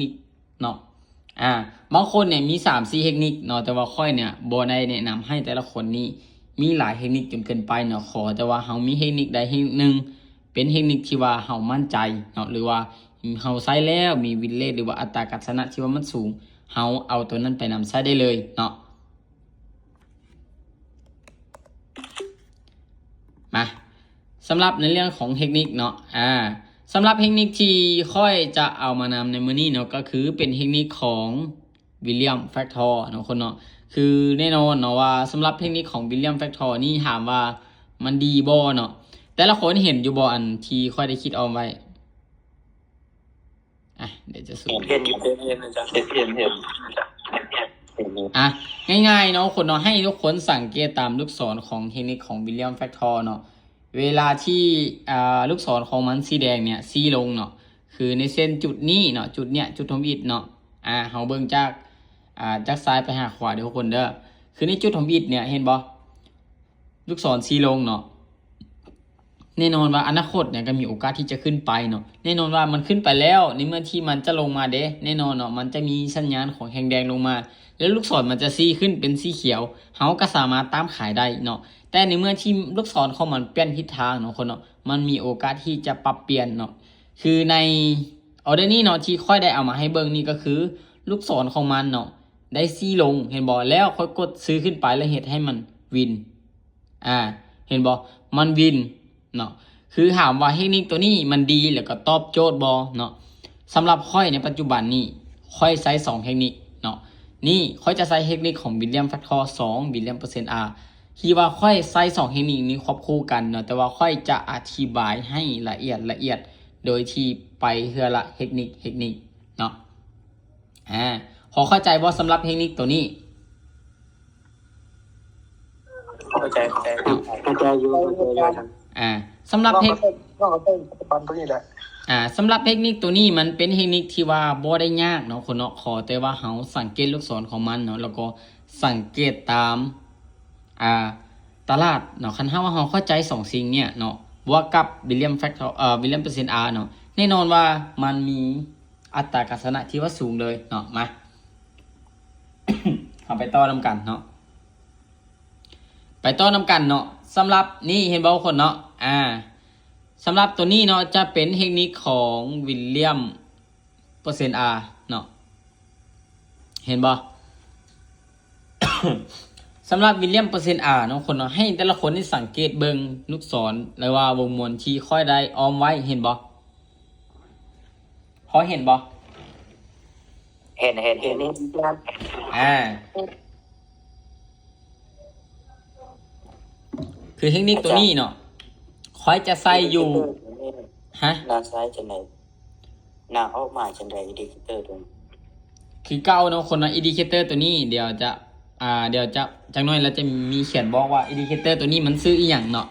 นิคเนาะบางคนเนี่ยมี3-4เทคนิคเนาะแต่ว่าค่อยเนี่ยบ่ได้แนะนำให้แต่ละคนนี้มีหลายเทคนิคจนเกินไปเนาะขอแต่ว่าเฮามีเทคนิคใดเทคนิคหนึ่งเป็นเทคนิคที่ว่าเฮามั่นใจเนาะหรือว่าเฮาใช้แล้วมีวินเรทหรือว่าอัตราการชนะที่ว่ามันสูงเฮาเอาตัวนั้นไปนำใช้ได้เลยเนาะมาสำหรับในเรื่องของเทคนิคเนาะสำหรับเทคนิคที่ค่อยจะเอามานำในมื้อนี้เนาะก็คือเป็นเทคนิคของวิลเลียมแฟกทอร์เนาะคนเนาะคือแน่นอนเนาะว่าสำหรับเทคนิคของวิลเลียมแฟกทอร์นี่ถามว่ามันดีบ่เนาะแต่ละคนเห็นอยู่บ่อันที่ค่อยได้คิดเอาไว้เดี๋ยวจะสูงเห็นนะจ๊ะเห็นง่ายๆเนาะคนเนาะให้ทุกคนสังเกตตามลูกศรของเทคนิคของวิลเลียมแฟกทอร์เนาะเวลาที่ลูกศรของมันสีแดงเนี่ยสีลงเนาะคือในเส้นจุดนี้เนาะจุดเนี้ยจุดทมอิฐเนาะเฮาเบิ่งจากซ้ายไปหาขวาเดี๋ยวทุกคนเด้อคือในจุดทมอิฐเนี่ยเห็นบ่ลูกศรสีลงเนาะแน่นอนว่าอนาคตเนี่ยก็มีโอกาสที่จะขึ้นไปเนาะแน่นอนว่ามันขึ้นไปแล้วในเมื่อที่มันจะลงมาเด้แน่นอนเนาะมันจะมีสัญญาณของแดงแดงลงมาแล้วลูกศรมันจะซีขึ้นเป็นสีเขียวเฮาก็สามารถตามขายได้เนาะแต่ในเมื่อที่ลูกศรของมันเปลี่ยนทิศทางเนาะคนเนาะมันมีโอกาสที่จะปรับเปลี่ยนเนาะคือในออเดอร์นี้เนาะที่ค่อยได้เอามาให้เบิ่งนี่ก็คือลูกศรของมันเนาะได้ซีลงเห็นบ่แล้วค่อยกดซื้อขึ้นไปแล้วเฮ็ดให้มันวินเห็นบ่มันวินเนาะคือถามว่าเทคนิคตัวนี้มันดีแล้วก็ตอบโจทย์บ่เนาะสำหรับค่อยในปัจจุบันนี้ค่อยใช้2เทคนิคเนาะนี่ค่อยจะใช้เทคนิคของวิลเลียมแฟกทอร์2วิลเลียม%Rที่ว่าค่อยใช้2เทคนิคนี้ควบคู่กันเนาะแต่ว่าค่อยจะอธิบายให้ละเอียดโดยที่ไปเทื่อละเทคนิคเนาะพอเข้าใจบ่สำหรับเทคนิคตัวนี้เข้าใจอยู่สำหรับเทคนิคสำหรับเทคนิคตัวนี้มันเป็นเทคนิคที่ว่าบ่ได้ยากเนาะคนเนาะขอแต่ว่าเฮาสังเกตลูกศรของมันเนาะแล้วก็สังเกตตามตลาดเนาะคันว่าเฮาเข้าใจ2สิ่งเนี่ยเนาะบวกกับวิลเลียมแฟกทอร์วิลเลียม%Rเนาะแน่นอนว่ามันมีอัตราการชนะที่ว่าสูงเลยเนาะมา เอาไปต่อนำกันเนาะไปต่อนำกันเนาะสำหรับนี่เห็นบ่คนเนาะสำหรับตัวนี้เนาะจะเป็นเทคนิคของวิลเลียม%Rเนาะเห็นบ่ สำหรับวิลเลียม%Rเนาะคนเนาะให้แต่ละคนที่สังเกตเบิ่งลูกศรหรือว่าวงมวลที่ค่อยได้ออมไว้เห็นบ่พอเห็นบ่เห็นนี่คือเทคนิคตัวนี้เนาะค่อยจะใส่อยู่หน้าซ้ายจังได๋หน้าออกมาจังได๋อินดิเคเตอร์ตัวนี้คือเก่าเนาะคนเนาะอินดิเคเตอร์ตัวนี้เดี๋ยวจะจักหน่อยแล้วจะมีเขียนบอกว่าอินดิเคเตอร์ตัวนี้มันซื้ออีหยังเนาะ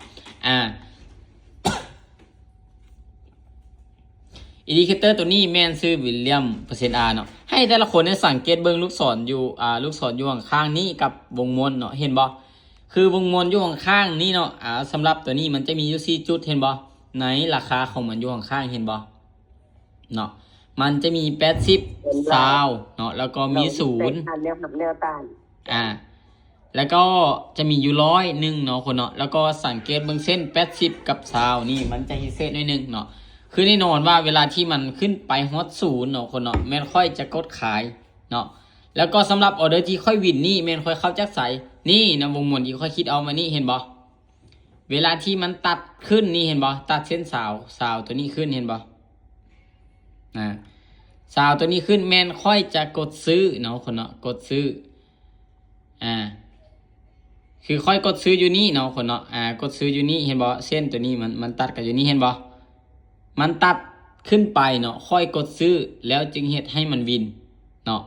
อินดิเคเตอร์ตัวนี้แม่นซื้อวิลเลียม%Rเนาะให้แต่ละคนได้สังเกตเบิ่งลูกศรอยู่ลูกศรอยู่ข้างๆนี้กับวงมนเนาะเห็นบ่คือวงมนอยู่ข้างๆนี้เนาะสำหรับตัวนี้มันจะมีอยู่4จุดเห็นบ่ในราคาของมันอยู่ข้างๆเห็นบ่เนาะมันจะมี80 20เนาะแล้วก็มี0แล้วก็จะมีอยู่100เนาะคนเนาะแล้วก็สังเกตเบิ่งเส้น80กับ20นี่มันจะพิเศษหน่อยนึงเนาะคือแน่นอนว่าเวลาที่มันขึ้นไปฮอต0เนาะคนเนาะแม่นค่อยจะกดขายเนาะแล้วก็สำหรับออเดอร์ที่ค่อยวินนี่แม่นค่อยเข้าจักใสนี่นะวงมวลที่ค่อยคิดเอามานี่เห็นบ่เวลาที่มันตัดขึ้นนี่เห็นบ่ตัดเส้นสาวตัวนี้ขึ้นเห็นบ่สาวตัวนี้ขึ้นแม่นค่อยจะกดซื้อเนาะคนเนาะกดซื้อคือค่อยกดซื้ออยู่นี่เนาะคนเนาะกดซื้ออยู่นี่เห็นบ่เส้นตัวนี้มันตัดกับอยู่นี่เห็นบ่มันตัดขึ้นไปเนาะค่อยกดซื้อแล้วจึงเฮ็ดให้มันวินเนาะ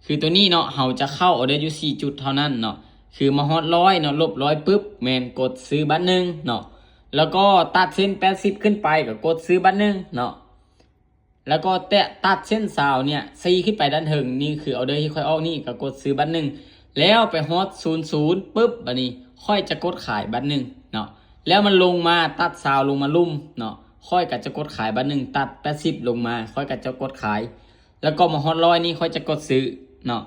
คือตัวนี้เนาะเฮาจะเข้าออเดอร์อยู่4จุดเท่านั้นเนาะคือมาฮอต100เนาะลบ100ปึ๊บแม่นกดซื้อบัตรนึงเนาะแล้วก็ตัดเส้น80ขึ้นไปก็กดซื้อบัตรนึงเนาะแล้วก็ตัดเส้น20เนี่ย4ขึ้นไปด้านถึงนี่คือออเดอร์ที่ค่อยออกนี่ก็กดซื้อบัตรนึงแล้วไปฮอต00ปึ๊บบัดนี้ค่อยจะกดขายบัตรนึงเนาะแล้วมันลงมาตัด20ลงมาลุ่มเนาะ ค่อยก็จะกดขายบัตรหนึ่งตัด80ลงมาค่อยก็จะกดขายแล้วก็มาฮอต100นี่ค่อยจะกดซื้อเนาะ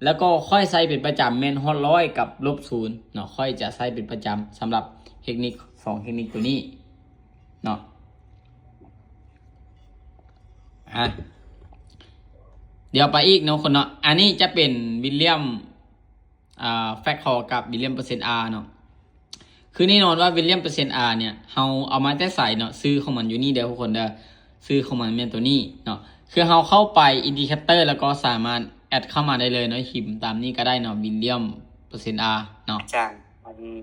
แล้วก็ค่อยใส่เป็นประจำแม่นฮอต100กับ-0เนาะค่อยจะใส่เป็นประจำสำหรับเทคนิค2เทคนิคตัวนี้เนาะเดี๋ยวไปอีกเนาะคนเนาะอันนี้จะเป็นวิลเลียมแฟกทอร์กับวิลเลียมเปอร์เซ็นต์ R เนาะคือแน่นอนว่าวิลเลียมเปอร์เซ็นต์ R เนี่ยเฮาเอามาแต่ใส่เนาะซื้อของมันอยู่นี่เด้อทุกคนเด้อซื้อของมันเป็นตัวนี้เนาะคือเฮาเข้าไปอินดิเคเตอร์แล้วก็สามารถแอดเข้ามาได้เลยเนาะหิมตามนี้ก็ได้เนาะวิลเลียมเปอร์เซ็นต์ R เนาะจาง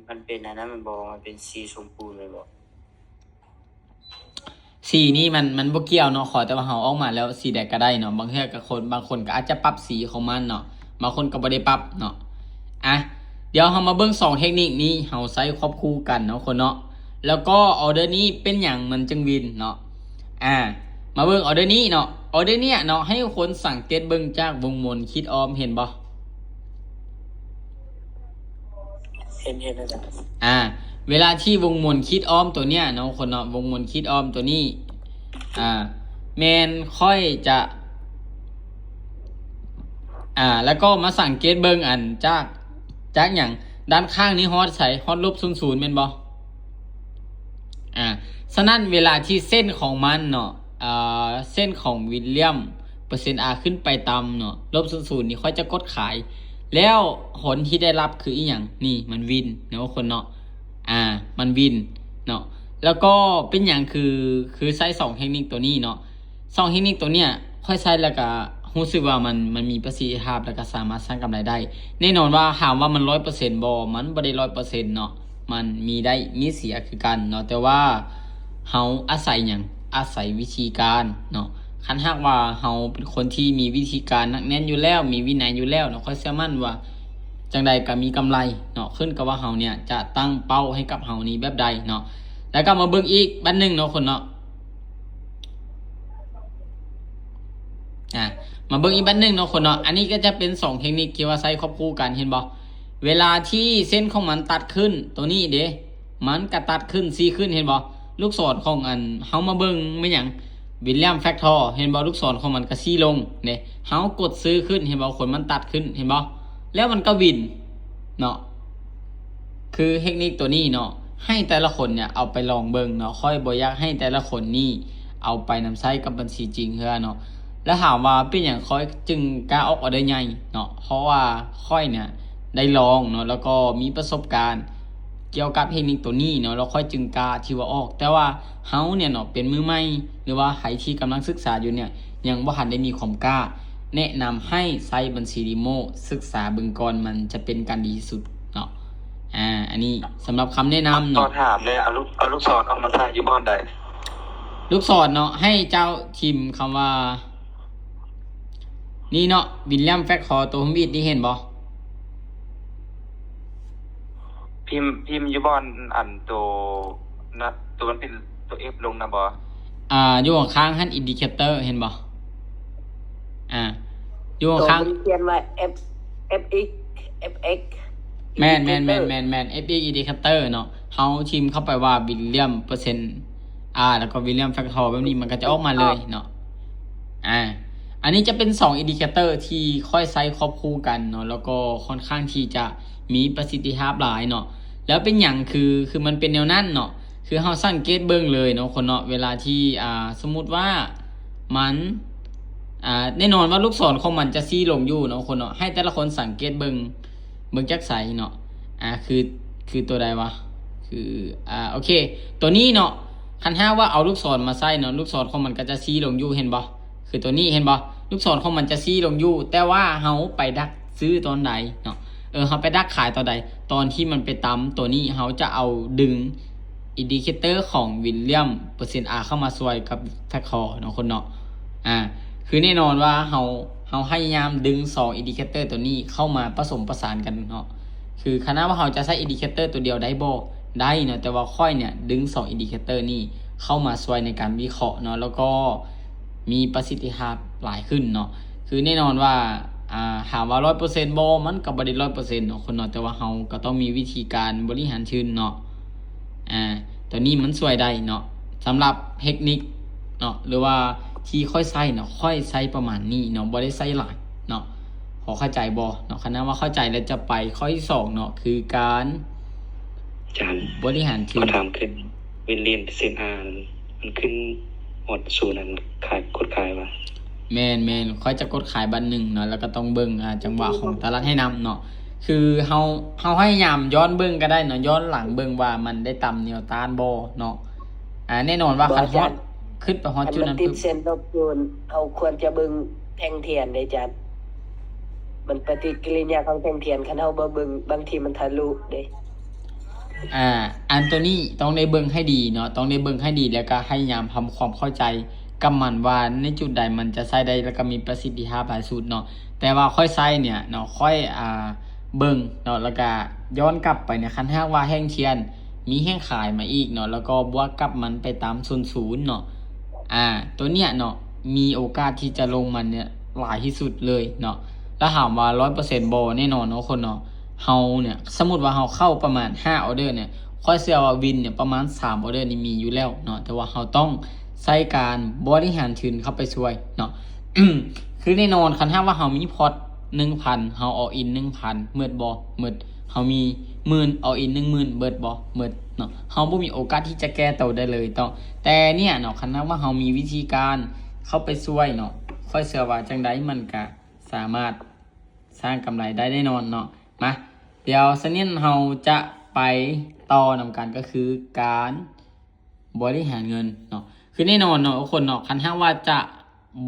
มันเป็นอันนั้นมันบอกมันเป็นสีชมพูเลยบอกสีนี้มันบ่เกี่ยวเนาะขอแต่ว่าเฮาออกมาแล้วสีใดก็ได้เนาะบางเทื่อก็บางคนก็อาจจะปรับสีของมันเนาะบางคนก็บ่ได้ปรับเนาะเดี๋ยวเฮามาเบิ่ง2เทคนิคนี้เฮาใช้ควบคู่กันเนาะคนเนาะแล้วก็ออเดอร์นี้เป็นหยังมันจึงวินเนาะมาเบิ่งออเดอร์นี้เนาะออเดอร์เนี้ยเนาะให้คนสังเกตเบิ่งจากวงมนคิดออมเห็นบ่เห็นแล้วจ้ะเวลาที่วงมนคิดออมตัวเนี้ยเนาะคนเนาะวงมนคิดออมตัวนี้แมนค่อยจะแล้วก็มาสังเกตเบิ่งอันจากอย่างด้านข้างนี้ฮอตใส่ฮอต-0แม่นบ่ฉะนั้นเวลาที่เส้นของมันเนาะเส้นของวิลเลียมเปอร์เซ็นต์ R ขึ้นไปต่ำเนาะ-0นี่ค่อยจะกดขายแล้วผลที่ได้รับคืออีหยังนี่มันวินเนาะคนเนาะมันวินเนาะแล้วก็เป็นหยังคือใช้2เทคนิคตัวนี้เนาะ2เทคนิคตัวเนี้ยค่อยใช้แล้วก็รู้สึกว่ามันมีประสิทธิภาพแล้วก็สามารถสร้างกำไรได้แน่นอนว่าถามว่ามัน 100% บ่มันบ่ได้ 100% เนาะมันมีได้มีเสียคือกันเนาะแต่ว่าเฮาอาศัยหยังอาศัยวิธีการเนาะคันหากว่าเฮาเป็นคนที่มีวิธีการหนักแน่นอยู่แล้วมีวินัยอยู่แล้วเนาะค่อยเชื่อมั่นว่าจังใดก็มีกำไรเนาะขึ้นกับว่าเฮาเนี่ยจะตั้งเป้าให้กับเฮานี้แบบใดเนาะแล้วก็มาเบิ่งอีกบัดนึงเนาะคนเนาะมาเบิ่งอีกบัดนึงเนาะคนเนาะอันนี้ก็จะเป็น2เทคนิคที่ว่าใช้ควบคู่กันเห็นบ่เวลาที่เส้นของมันตัดขึ้นตัวนี้เด้มันก็ตัดขึ้นซีขึ้นเห็นบ่ลูกศรของอันเฮามาเบิ่งไม่หยังวิลเลียมแฟกทอร์เห็นบ่ลูกศรของมันก็ซีลงเด้เฮากดซื้อขึ้นเห็นบ่คนมันตัดขึ้นเห็นบ่แล้วมันก็วินเนาะคือเทคนิคตัวนี้เนาะให้แต่ละคนเนี่ยเอาไปลองเบิ่งเนาะค่อยบ่อยากให้แต่ละคนนี่เอาไปนำใช้กับบัญชีจริงเฮือเนาะแล้วถามว่าเป็นหยังค่อยจึงกล้าออกออเดอร์ใหญ่เนาะเพราะว่าค่อยเนี่ยได้ลองเนาะแล้วก็มีประสบการณ์เกี่ยวกับเทคนิคตัวนี้เนาะเราค่อยจึงกล้าที่ว่าออกแต่ว่าเฮาเนี่ยเนาะเป็นมือใหม่หรือว่าใครที่กำลังศึกษาอยู่เนี่ยยังบ่ทันได้มีความกล้าแนะนำให้ใช้บัญชีดิโมศึกษาเบิ่งก่อนมันจะเป็นการดีสุดเนาะอันนี้สำหรับคำแนะนำเนาะถามเลยเอาลูกศรออกมาใส่อยู่บ่อนใดลูกศรเนาะให้เจ้าทีมคำว่านี่เนาะวิลเลียมแฟกทอร์ตัวผมบิดนี่เห็นบ่พิมพ์อยู่บ่อนอันตัวนะตัวมันเป็นตัว F ลงนะบ่อยู่ข้างๆหั่นอินดิเคเตอร์เห็นบ่อยู่ข้างเขียนว่า FX แม่น FX indicator เนาะเฮาชิมเข้าไปว่าวิลเลียมเปอร์เซ็นต์ R แล้วก็วิลเลียมแฟกทอร์แบบนี้มันก็จะออกมาเลยเนาะอันนี้จะเป็น2อินดิเคเตอร์ที่ค่อยใช้ควบคู่กันเนาะแล้วก็ค่อนข้างที่จะมีประสิทธิภาพหลายเนาะแล้วเป็นหยังคือมันเป็นแนวนั้นเนาะคือเฮาสังเกตเบิ่งเลยเนาะคนเนาะเวลาที่สมมุติว่ามันแน่นอนว่าลูกศรของมันจะซี้ลงอยู่เนาะคนเนาะให้แต่ละคนสังเกตเบิ่งจักไสเนาะคือตัวใดวะคือโอเคตัวนี้เนาะคันหาว่าเอาลูกศรมาใส่เนาะลูกศรของมันก็จะซี้ลงอยู่เห็นบ่คือตัวนี้เห็นบ่ลูกศรของมันจะซี้ลงอยู่แต่ว่าเฮาไปดักซื้อตอนใดเนาะเฮาไปดักขายตอนใดตอนที่มันไปต่ำตัวนี้เฮาจะเอาดึงอินดิเคเตอร์ของวิลเลียมเปอร์เซ็นต์ R เข้ามาช่วยกับแฟกทอร์เนาะคนเนาะคือแน่นอนว่าเฮาพยายามดึง2อินดิเคเตอร์ตัวนี้เข้ามาผสมประสานกันเนาะคือคณะว่าเฮาจะใช้อินดิเคเตอร์ตัวเดียวได้บ่ได้เนาะแต่ว่าค่อยเนี่ยดึง2อินดิเคเตอร์นี้เข้ามาช่วยในการวิเคราะห์เนาะแล้วก็มีประสิทธิภาพหลายขึ้นเนาะคือแน่นอนว่าถามว่า 100% บ่มันก็บ่ได้ 100% เนาะคนเนาะแต่ว่าเฮาก็ต้องมีวิธีการบริหารชื่นเนาะตัวนี้มันช่วยได้เนาะ สำหรับเทคนิคเนาะหรือว่าที่ค่อยใส่เนาะค่อยใส่ประมาณนี้เนาะบ่ได้ใส่หลายเนาะพอเข้าใจบ่เนาะคณะว่าเข้าใจแล้วจะไปข้อที่2เนาะคือการ อาจารย์ บริหารที ขอ ม ถามขึ้นวินเลียนเซนอาร์มันขึ้นหมดศูนย์นั้นขายกดขายวะ แมนค่อยจะกดขายบันหนึ่งเนาะแล้วก็ต้องเบิ่งจังหวะของตลาดให้นำเนาะคือเฮาให้ยามย้อนเบิ่งก็ได้เนาะย้อนหลังเบิ่งว่ามันได้ต่ำแนวต้านบ่เนาะแน่นอนว่าคันฮอตขึ้นไปฮอต อัน จุด มัน นั้น ติด ปึ๊บ เส้นรบกวนเอาควรจะเบึงแท่งเทียนได้จัดมันปฏิกิริยาของแท่งเทียนคันเฮาบ่เบึงบางทีมันทะลุเด้ อันตัวนี้ต้องได้เบิ่งให้ดีเนาะต้องได้เบิ่งให้ดีแล้วก็ให้ยามทำความเข้าใจกับมันว่าในจุดใดมันจะใช้ได้แล้วก็มีประสิทธิภาพหลายสุดเนาะแต่ว่าค่อยใช้เนี่ยเนาะค่อยเบิ่งเนาะแล้วก็ย้อนกลับไปเนี่ยคันหากว่าแห้งเทียนมีแห้งขายมาอีกเนาะแล้วก็บวกกับมันไปตามศูนย์เนาะตัวเนี้ยเนาะมีโอกาสที่จะลงมันเนี่ยหลายที่สุดเลยเนาะแล้วถามว่า 100% บ่แน่นอนเนาะคนเนาะเฮาเนี่ยสมมุติว่าเฮาเข้าประมาณ5ออเดอร์เนี่ยค่อยเชื่อว่าวินเนี่ยประมาณ3ออเดอร์นี่มีอยู่แล้วเนาะแต่ว่าเฮาต้องใช้การบริหารทุนเข้าไปช่วยเนาะ คือแน่นอนคันถ้าว่าเฮามีพอร์ต 1,000 เฮาเอาอิน 1,000 เมิดบ่เมิดเฮามี10,000เอาอิน 10,000 เบิดบ่เมิดเนาะเฮาบ่มีโอกาสที่จะแก้ตัวได้เลยต้องแต่เนี่ยเนาะคันถ้าว่าเฮามีวิธีการเข้าไปช่วยเนาะค่อยเชื่อว่าจังไดมันก็สามารถสร้างกำไรได้แน่นอนเนาะมาเดี๋ยวซะนี้เฮาจะไปต่อนำกันก็คือการบริหารเงินเนาะคือแน่นอนเนาะทุกคนเนาะคันถ้าว่าจะ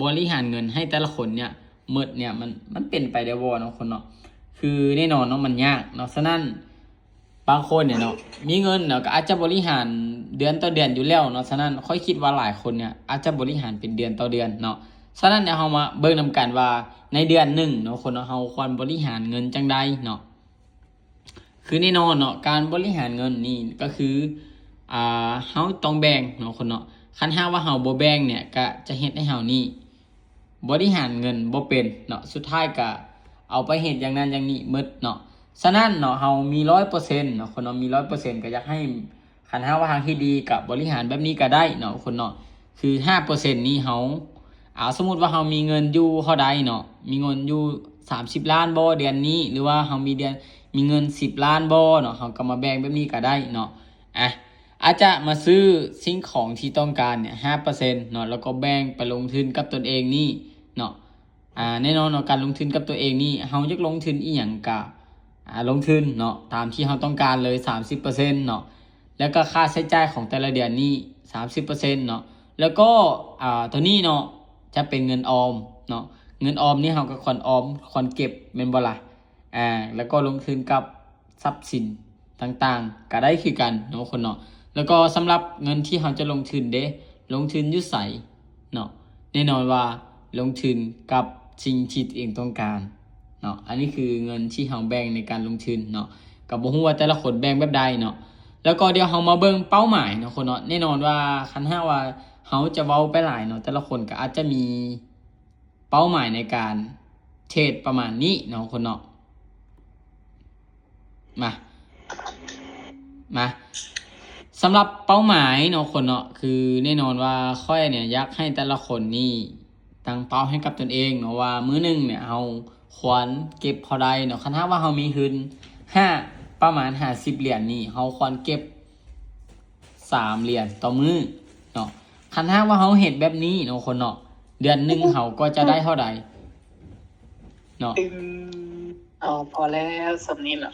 บริหารเงินให้แต่ละคนเนี่ยหมดเนี่ยมันเป็นไปได้บ่เนาะคนเนาะคือแน่นอนเนาะมันยากเนาะฉะนั้นบางคนเนี่ยเนาะมีเงินเนาะก็อาจจะบริหารเดือนต่อเดือนอยู่แล้วเนาะฉะนั้นค่อยคิดว่าหลายคนเนี่ยอาจจะบริหารเป็นเดือนต่อเดือนเนาะฉะนั้นเนี่ยเฮามาเบิ่งนำกันว่าในเดือนหนึ่งเนาะคนเนาะเฮาควรบริหารเงินจังใดเนาะคือแน่นอนเนาะการบริหารเงินนี่ก็คือเฮาต้องแบ่งเนาะคนเนาะคันหากว่าเฮาบ่แบ่งเนี่ยก็จะเฮ็ดให้เฮานี่บริหารเงินบ่เป็นเนาะสุดท้ายก็เอาไปเฮ็ดอย่างนั้นอย่างนี้หมดเนาะฉะนั้นเนาะเฮามี 100% เนาะคนเนาะมี 100% ก็อยากให้คันหากว่าทางที่ดีกับบริหารแบบนี้ก็ได้เนาะคนเนาะคือ 5% นี้เฮาสมมุติว่าเฮามีเงินอยู่เท่าใดเนาะมีเงินอยู่30ล้านบ่เดือนนี้หรือว่าเฮามีเงิน10ล้านบ่เนาะเฮาก็มาแบ่งแบบนี้ก็ได้เนาะอาจจะมาซื้อสิ่งของที่ต้องการเนี่ย 5% เนาะแล้วก็แบ่งไปลงทุนกับตนเองนี่เนาะแน่นอนเนาะการลงทุนกับตัวเองนี่เฮาอยากลงทุนอีหยังก็ลงทุนเนาะตามที่เฮาต้องการเลย 30% เนาะแล้วก็ค่าใช้จ่ายของแต่ละเดือนนี่ 30% เนาะแล้วก็ตัวนี้เนาะจะเป็นเงินออมเนาะเงินออมนี่เฮาก็ควรออมควรเก็บแม่นบ่ล่ะแล้วก็ลงทุนกับทรัพย์สินต่างๆก็ได้คือกันเนาะคนเนาะแล้วก็สำหรับเงินที่เราจะลงทุนลงทุนอยู่ไสเนาะแน่นอนว่าลงทุนกับสิ่งที่ตัวเองต้องการเนาะอันนี้คือเงินที่เราแบ่งในการลงทุนเนาะก็บ่ฮู้ว่าแต่ละคนแบ่งแบบใดเนาะแล้วก็เดี๋ยวเรามาเบิ่งเป้าหมายเนาะคนเนาะแน่นอนว่าคันหากว่าเราจะเว้าไปหลายเนาะแต่ละคนก็อาจจะมีเป้าหมายในการเทรดประมาณนี้เนาะคนเนาะมาสำหรับเป้าหมายเนาะคนเนาะคือแน่นอนว่าค่อยเนี่ยอยากให้แต่ละคนนี่ตั้งเป้าให้กับตนเองเนาะว่ามื้อนึงเนี่ยเฮาควรเก็บพอได้เนาะคันถ้าว่าเฮามีทุนประมาณ50เหรียญนี่เฮาควรเก็บ3เหรียญต่อมื้อเนาะคันถ้าว่าเฮาเฮ็ดแบบนี้เนาะคนเนาะเดือนนึงเฮาก็จะได้เท่าใดเนาะ พอแล้วสำนี้ล่ะ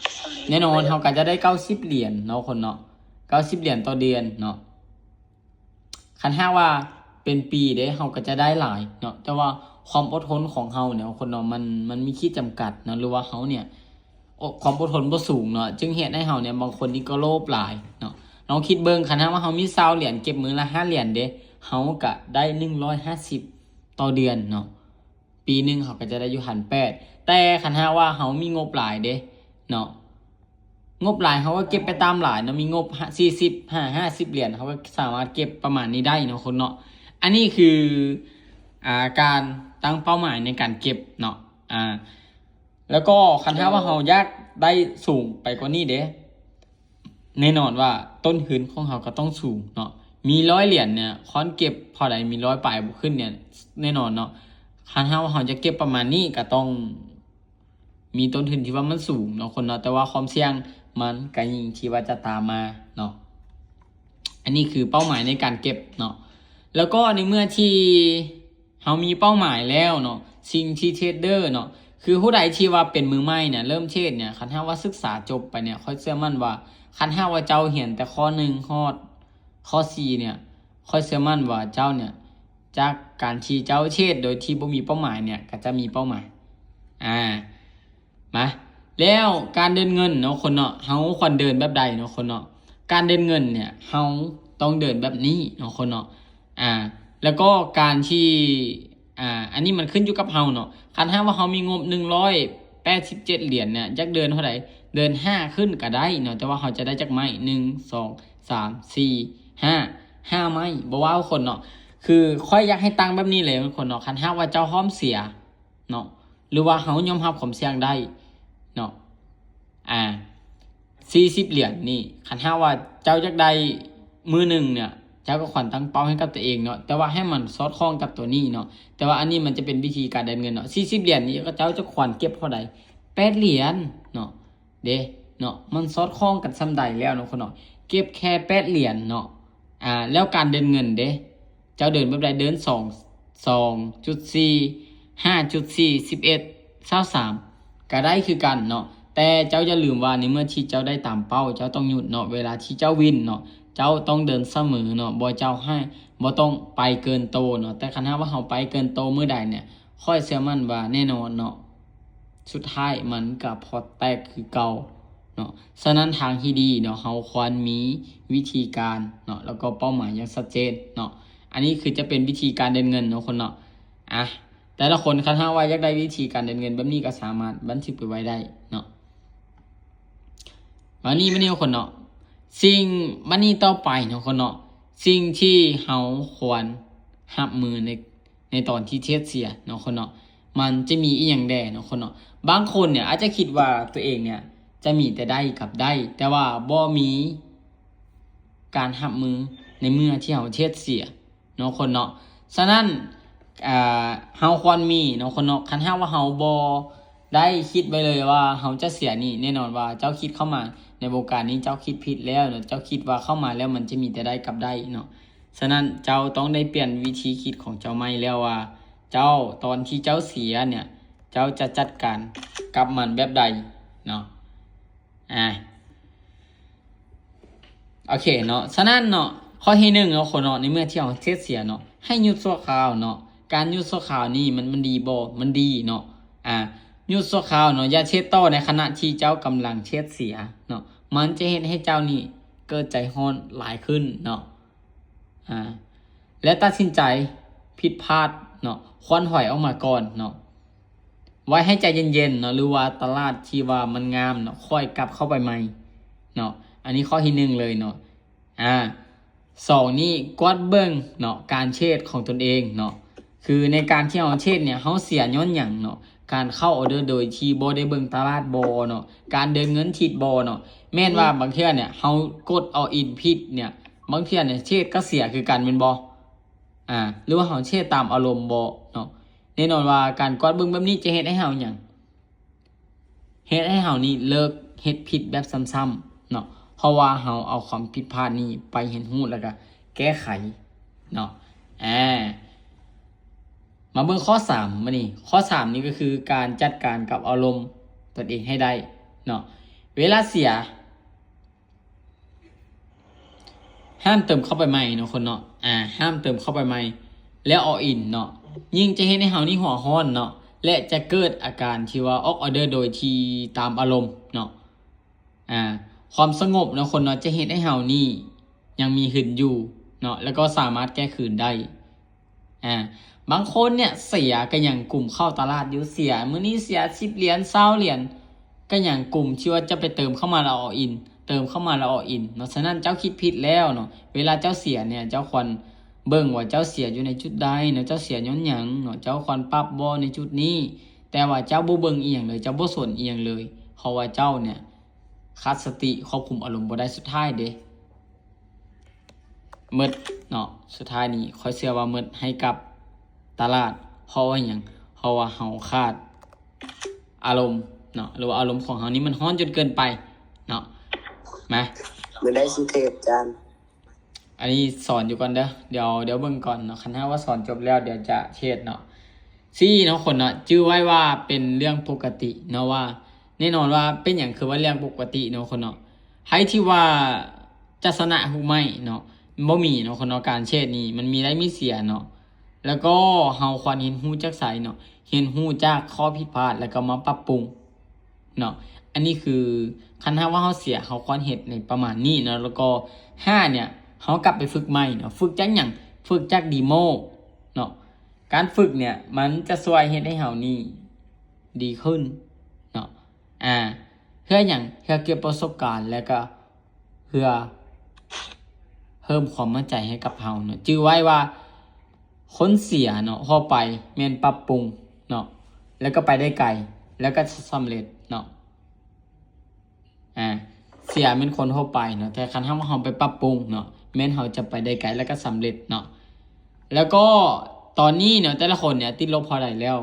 แน่นอนเขาก็จะได้90เหรียญเนาะคนเนาะ90เหรียญต่อเดือนเนาะคันหากว่าเป็นปีเด้เขาก็จะได้หลายเนาะแต่ว่าความอดทนของเขาเนี่ยคนเนาะมันมีขีดจำกัดเนาะหรือว่าเขาเนี่ยความอดทนบ่สูงเนาะจึงเฮ็ดให้เขาเนี่ยบางคนนี่ก็โลภหลายเนาะลองคิดเบิ่งคันหากว่าเขามี20เหรียญเก็บมื้อละ5เหรียญเด้เขาก็ได้150ต่อเดือนเนาะปีนึงเขาก็จะได้อยู่1,800แต่คันหากว่าเขามีงบหลายเด้เนาะงบหลายเขาก็เก็บไปตามหลายเนาะมีงบ40 50เหรียญเขาก็สามารถเก็บประมาณนี้ได้เนาะคนเนาะอันนี้คือการตั้งเป้าหมายในการเก็บเนาะแล้วก็คันหากว่าเขาอยากได้สูงไปกว่านี้เด้แน่นอนว่าต้นทุนของเขาก็ต้องสูงเนาะ มี100เหรียญเนี่ยค้อนเก็บพอใดมี100ปลายบ่ขึ้นเนี่ยแน่นอนเนาะคันเฮาจะเก็บประมาณนี้ก็ต้องมีต้นทุนที่ว่ามันสูงเนาะคนเนาะแต่ว่าความเสี่ยงมันก็ยิ่งที่ว่าจะตามมาเนาะอันนี้คือเป้าหมายในการเก็บเนาะแล้วก็ในเมื่อที่เฮามีเป้าหมายแล้วเนาะสิ่งที่เทรดเดอร์เนาะคือผู้ใดที่ว่าเป็นมือใหม่เนี่ยเริ่มเทรดเนี่ยคันถ้าว่าศึกษาจบไปเนี่ยค่อยเชื่อมั่นว่าคันถ้าว่าเจ้าเห็นแต่ข้อ1ข้อ4เนี่ยค่อยเชื่อมั่นว่าเจ้าเนี่ยจากการที่เจ้าเทรดโดยที่บ่มีเป้าหมายเนี่ยก็จะมีเป้าหมายมาแล้วการเดินเงินเนาะคนเนาะเฮาควรเดินแบบใดเนาะคนเนาะการเดินเงินเนี่ยเฮาต้องเดินแบบนี้เนาะคนเนาะแล้วก็การที่อันนี้มันขึ้นอยู่กับเฮาเนาะคันถ้าว่าเฮามีงบ187เหรียญเนี่ยจักเดินเท่าไหร่เดิน5ขึ้นก็ได้เนาะแต่ว่าเฮาจะได้จักไม้1 2 3 4 5ไม้บ่ว่าคนเนาะคือค่อยอยากให้ตั้งแบบนี้เลยคนเนาะคันถ้าว่าเจ้าพร้อมเสียเนาะหรือว่าเฮายอมรับความเสี่ยงได้เนาะ40เหรียญนี่คันถ้าว่าเจ้าจักได้มือหนึ่งเนี่ยเจ้าก็ควรตั้งเป้าให้กับตัวเองเนาะแต่ว่าให้มันสอดคล้องกับตัวนี้เนาะแต่ว่าอันนี้มันจะเป็นวิธีการเดินเงินเนาะ40เหรียญนี่ก็เจ้าจะควรเก็บเท่าใด8เหรียญเนาะเด้เนาะมันสอดคล้องกันส่ำใดแล้วเนาะคนเนาะเก็บแค่8เหรียญเนาะแล้วการเดินเงินเด้เจ้าเดินแบบใดเดิน2.4 5.4 11 23ก็ได้คือกันเนาะแต่เจ้าอย่าลืมว่าในเมื่อที่เจ้าได้ตามเป้าเจ้าต้องหยุดเนาะเวลาที่เจ้าวินเนาะเจ้าต้องเดินเสมอเนาะบ่เจ้าให้บ่ต้องไปเกินโตเนาะแต่คันว่าเฮาไปเกินโตมื้อใดเนี่ยค่อยเชื่อมั่นว่าแน่นอนเนาะสุดท้ายมันก็พอแตกคือเก่าเนาะฉะนั้นทางที่ดีเนาะเฮาควรมีวิธีการเนาะแล้วก็เป้าหมายอย่างชัดเจนเนาะอันนี้คือจะเป็นวิธีการเดินเงินเนาะคนเนาะแต่ละคนคันว่าอยากได้วิธีการเดินเงินแบบนี้ก็สามารถบันทึกไปไว้ได้เนาะวันนี้คนเนาะสิ่งมันนี่ต่อไปเนาะคนเนาะสิ่งที่เฮาควรรับมือในตอนที่เทรดเสียเนาะคนเนาะมันจะมีอีหยังแด่เนาะคนเนาะบางคนเนี่ยอาจจะคิดว่าตัวเองเนี่ยจะมีแต่ได้กับได้แต่ว่าบ่มีการรับมือในเมื่อที่เฮาเทรดเสียเนาะคนเนาะฉะนั้นเฮาควรมีเนาะคนเนาะคันว่าเฮาบ่ได้คิดไว้เลยว่าเฮาจะเสียนี่แน่นอนว่าเจ้าคิดเข้ามาในวงการนี้เจ้าคิดผิดแล้วเนาะเจ้าคิดว่าเข้ามาแล้วมันจะมีแต่ได้กับได้เนาะฉะนั้นเจ้าต้องได้เปลี่ยนวิธีคิดของเจ้าใหม่แล้วว่าเจ้าตอนที่เจ้าเสียเนี่ยเจ้าจะจัดการกับมันแบบใดเนาะโอเคเนาะฉะนั้นเนาะข้อที่1เนาะคนเนาะในเมื่อที่เฮาเทรดเสียเนาะให้หยุดชั่วคราวเนาะการหยุดชั่วคราวนี่มันดีบ่มันดีเนาะหยุดชั่วคราวเนาะอย่าเทรดต่อในขณะที่เจ้ากำลังเทรดเสียเนาะมันจะเฮ็ดให้เจ้านี่เกิดใจร้อนหลายขึ้นเนาะและตัดสินใจผิดพลาดเนาะควันหอยออกมาก่อนเนาะไว้ให้ใจเย็นๆเนาะหรือว่าตลาดที่ว่ามันงามเนาะค่อยกลับเข้าไปใหม่เนาะอันนี้ข้อที่1เลยเนาะ2นี่กวดเบิ่งเนาะการเทรดของตนเองเนาะคือในการที่เฮาเทรดเนี่ยเฮาเสียย้อนหยังเนาะการเข้าออเดอร์โดยที่บ่ได้เบิ่งตลาดบ่เนาะการเดินเงินผิดบ่เนาะแม่นว่าบางเทื่อเนี่ยเฮากดเอาอินผิดเนี่ยบางเทื่อเนี่ยเทรดก็เสียคือกันแม่นบ่หรือว่าเฮาเทรดตามอารมณ์บ่เนาะแน่นอนว่าการกดเบิ่งแบบนี้จะเฮ็ดให้เฮาหยังเฮ็ดให้เฮานี่เลิกเฮ็ดผิดแบบซ้ำๆเนาะเพราะว่าเฮาเอาความผิดพลาดนี้ไปเห็นฮู้แล้วก็แก้ไขเนาะมาเบิ่งข้อ3มานี่ข้อ3นี่ก็คือการจัดการกับอารมณ์ตนเองให้ได้เนาะเวลาเสียห้ามเติมเข้าไปใหม่เนาะคนเนาะห้ามเติมเข้าไปใหม่แล้วออินเนาะยิ่งจะเฮ็ดให้เฮานี่หัวร้อนเนาะและจะเกิดอาการที่ว่าออกออเดอร์โดยที่ตามอารมณ์เนาะความสงบเนาะคนเนาะจะเฮ็ดให้เฮานี่ยังมีหื่นอยู่เนาะแล้วก็สามารถแก้คืนได้บางคนเนี่ยเสียก็อย่างกลุ่มเข้าตลาดอยู่เสียมื้อนี้เสีย10เหรียญ20เหรียญก็อย่างกลุ่มที่ว่าจะไปเติมเข้ามาแล้วออินเติมเข้ามาแล้วออินเนาะฉะนั้นเจ้าคิดผิดแล้วเนาะเวลาเจ้าเสียเนี่ยเจ้าควรเบิ่งว่าเจ้าเสียอยู่ในจุดใดเนาะเจ้าเสียย้อนหยังเนาะเจ้าควรปรับบ่ในจุดนี้แต่ว่าเจ้าบ่เบิ่งอีหยังเลยเจ้าบ่สนอีหยังเลยเพราะว่าเจ้าเนี่ยขาดสติควบคุมอารมณ์บ่ได้สุดท้ายเด้ หมดเนาะสุดท้ายนี้ค่อยเชื่อว่าหมดให้กับตลาดเพราะว่าหยังเพราะว่าเฮาขาดอารมณ์เนาะหรือว่าอารมณ์ของเฮานี้มันร้อนจนเกินไปเนาะมา มื้อใดสิเทศอาจารย์ อันนี้สอนอยู่ก่อนเด้อเดี๋ยวเบิ่งก่อนเนาะคันถ้าว่าสอนจบแล้วเดี๋ยวจะเทศเนาะซี่เนาะคนเนาะจื้อไว้ว่าเป็นเรื่องปกติเนาะว่าแน่นอนว่าเป็นอย่างคือว่าเรื่องปกติเนาะคนเนาะให้ที่ว่าจะชนะฮู้ไหมเนาะบ่มีเนาะคนเนาะการเทศนี้มันมีได้มีเสียเนาะแล้วก็เฮาควรเห็นฮู้จักไสเนาะเห็นฮู้จากข้อผิดพลาดแล้วก็มาปรับปรุงเนาะอันนี้คือคันถ้าว่าเฮาเสียเฮาควรเฮ็ดในประมาณนี้เนาะแล้วก็5เนี่ยเฮากลับไปฝึกใหม่เนาะฝึกจากหยังฝึกจากดีโมเนาะการฝึกเนี่ยมันจะช่วยเฮ็ดให้เฮานี่ดีขึ้นเนาะเพื่อหยังเพื่อเก็บประสบการณ์แล้วก็เพื่อเพิ่มความมั่นใจให้กับเฮาเนาะจื้อไว้ว่าคนเสียเนาะพอไปแม่นปรับปรุงเนาะแล้วก็ไปได้ไกลแล้วก็สำเร็จเนาะเสียเป็นคนทั่วไปเนาะแต่คันถ้าว่าเฮาไปปรับปรุงเนาะแม่นเฮาจะไปได้ไกลแล้วก็สำเร็จเนาะแล้วก็ตอนนี้เนาะแต่ละคนเนี่ยติดลบพอได้แล้ว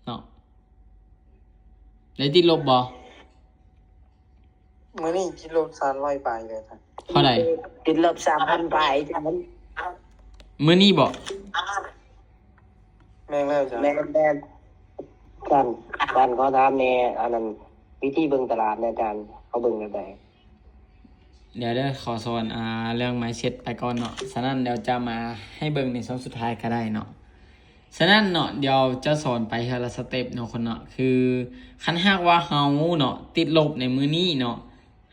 เนาะได้ติดลบบ่ มื้อนี้กิโล300ไปเลยครับ เท่าใด ติดลบ 3,000 ไปอาจารย์ มื้อนี้บ่ แม่งแล้วจ้ะ แม่นการขอถามแน่อันนั้นวิธีเบิ่งตลาดนะอาจารย์เขาเบิ่งแบบใด เดี๋ยวขอสอนเรื่อง mindset ไปก่อนเนาะฉะนั้นเดี๋ยวจะมาให้เบิ่งในช่วงสุดท้ายก็ได้เนาะฉะนั้นเนาะเดี๋ยวจะสอนไปทีละสเต็ปเนาะคนเนาะคือคันหากว่าเฮาเนาะติดลบในมื้อนี้เนาะ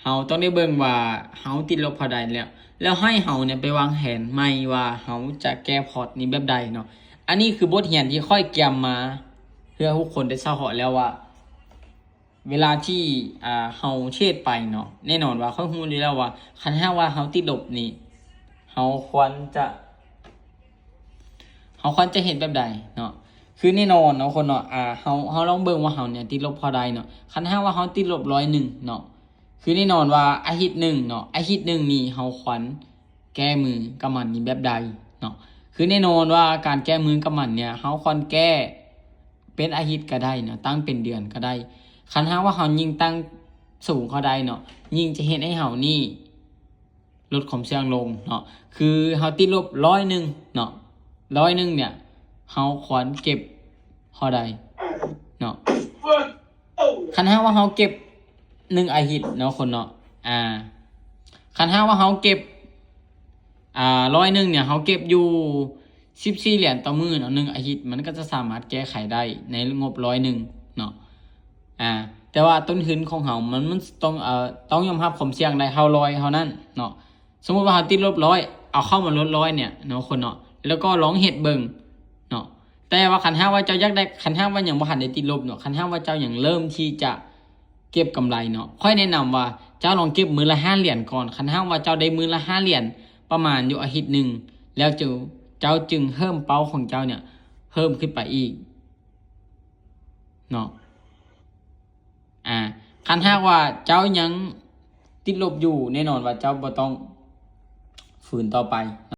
เฮาต้องได้เบิ่งว่าเฮาติดลบเท่าใดแล้วให้เฮาเนี่ยไปวางแผนใหม่ว่าเฮาจะแก้พอร์ตนี้แบบใดเนาะอันนี้คือบทเรียนที่ค่อยเตรียมมาเพื่อทุกคนได้ทราบแล้วว่า เวลาที่เฮาเทศไปเนาะแน่นอนว่าค่อยฮู้อยู่แล้วว่าคันหากว่าเฮาติดลบนี่เฮาควรจะเห็นแบบใดเนาะคือแน่นอนเนาะคนเนาะเฮาลองเบิ่งว่าเฮาเนี่ยติดลบพอใดเนาะคันหากว่าเฮาติดลบ101เนาะคือแน่นอนว่าอาทิตย์หนึ่งเนาะอาทิตย์หนึ่งนี่เฮาควรแก้มือกับมันนี่แบบใดเนาะคือแน่นอนว่าการแก้มือกับมันเนี่ยเฮาควรแก้เป็นอาทิตย์ก็ได้เนาะตั้งเป็นเดือนก็ได้คันหากว่าเฮายิ่งตั้งสูงเข้าได้เนาะยิ่งจะเห็นให้เฮานี่ลดความเสี่ยงลงเนาะคือเฮาติดลบ100เนาะ100เนี่ยเฮาควรเก็บเท่าใดเนาะคันหากว่าเฮาเก็บ1อาทิตย์เนาะคนเนาะคันหากว่าเฮาเก็บ100เนี่ยเฮาเก็บอยู่14เหรียญต่อมื้อเนาะ1อาทิตย์มันก็จะสามารถแก้ไขได้ในงบ100เนาะแต่ว่าต้นทุนของเฮามันต้องยอมรับความเสี่ยงได้เฮา100เท่านั้นเนาะสมมุติว่าเฮาติดลบ100เอาเข้ามาลด100เนี่ยเนาะคนเนาะแล้วก็ลองเฮ็ดเบิ่งเนาะแต่ว่าคันหากว่าเจ้าอยากได้คันหากว่ายังบ่ทันได้ติดลบเนาะคันหากว่าเจ้ายังเริ่มที่จะเก็บกำไรเนาะค่อยแนะนำว่าเจ้าลองเก็บมื้อละ5เหรียญก่อนคันหากว่าเจ้าได้มื้อละ5เหรียญประมาณอยู่อาทิตย์นึงแล้วเจ้าจึงเพิ่มเป้าของเจ้าเนี่ยเพิ่มขึ้นไปอีกเนาะคันหากว่าเจ้ายังติดลบอยู่แน่นอนว่าเจ้าบ่ต้องฝืนต่อไป